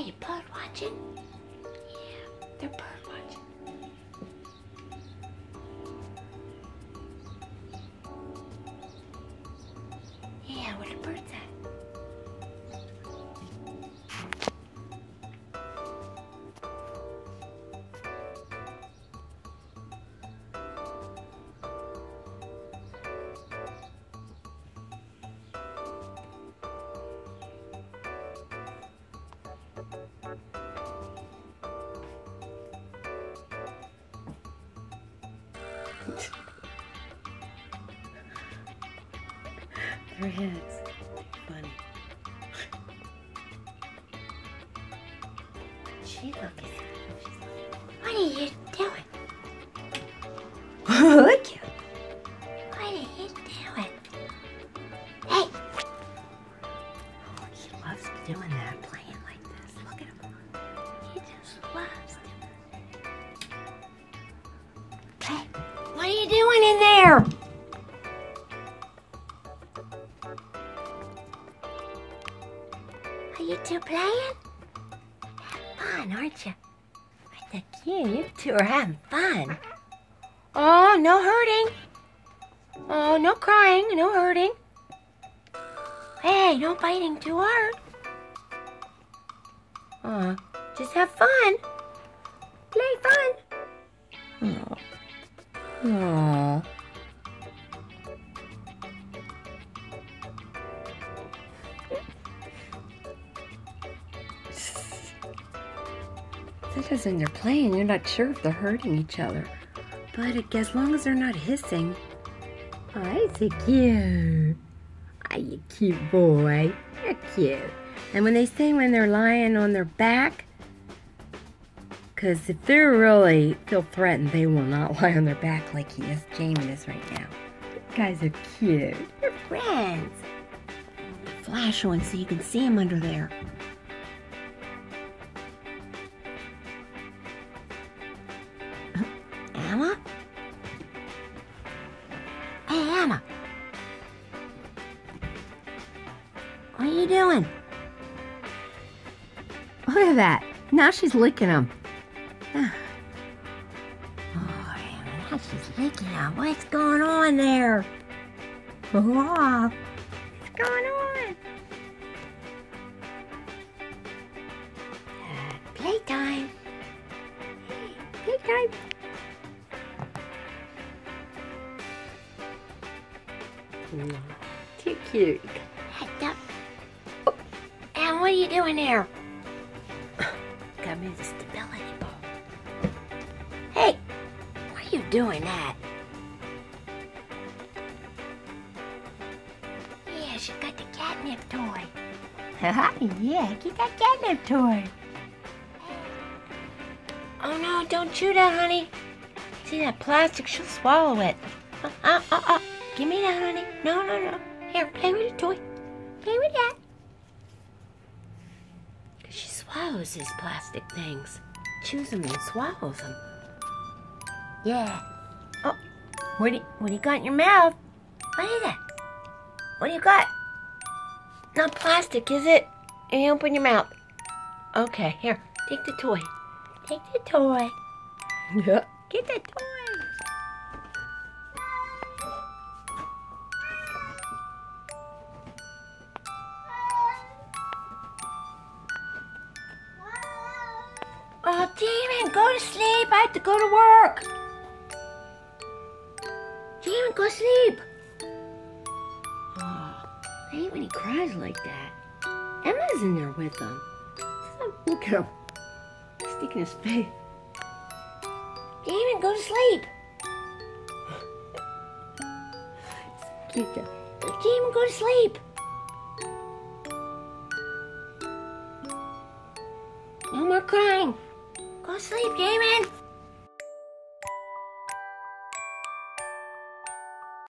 you bird watching? Yeah, they're bird watching. Yeah, where the birds at? Their heads. Funny. She looking. What are you doing? Look you. What are you doing? Hey! Oh, he loves doing that, playing like this. Look at him. He just loves it. Hey, what are you doing in there? Are you two playing? Having fun, aren't you? I think you two are having fun. Oh, no hurting. Oh, no crying, no hurting. Hey, no biting too hard. Just have fun. Play fun. Oh. Oh. Sometimes when they're playing, you're not sure if they're hurting each other. But as long as they're not hissing. Oh, he's so cute. Oh, you cute boy. You're cute. And when they say when they're lying on their back, because if they really feel threatened, they will not lie on their back like Jamine is right now. You guys are cute. You're friends. Flash one so you can see him under there. Emma? Hey, Emma. What are you doing? Look at that. Now she's licking him. Oh, Emma, now she's licking him. What's going on there? Oh, what's going on? Playtime. Hey, playtime. Too cute. Oh, and what are you doing there? Got me the stability ball. Hey, why are you doing that? Yeah, she got the catnip toy. Yeah, get that catnip toy. Oh no, don't chew that, honey. See that plastic? She'll swallow it. Give me that, honey. No, no, no. Here, play with the toy. Play with that. Because she swallows these plastic things. Chews them and swallows them. Yeah. Oh, what do you got in your mouth? What is that? What do you got? Not plastic, is it? And you open your mouth. Okay, here. Take the toy. Take the toy. Yeah. Get the toy. Oh, Jamine, go to sleep. I have to go to work. Jamine, go sleep. Oh, I hate when he cries like that. Emma's in there with him. Look at him. Sticking his face. Jamine, go to sleep. Cute guy. Jamine, go to sleep. No more crying. Go to sleep, Jamine.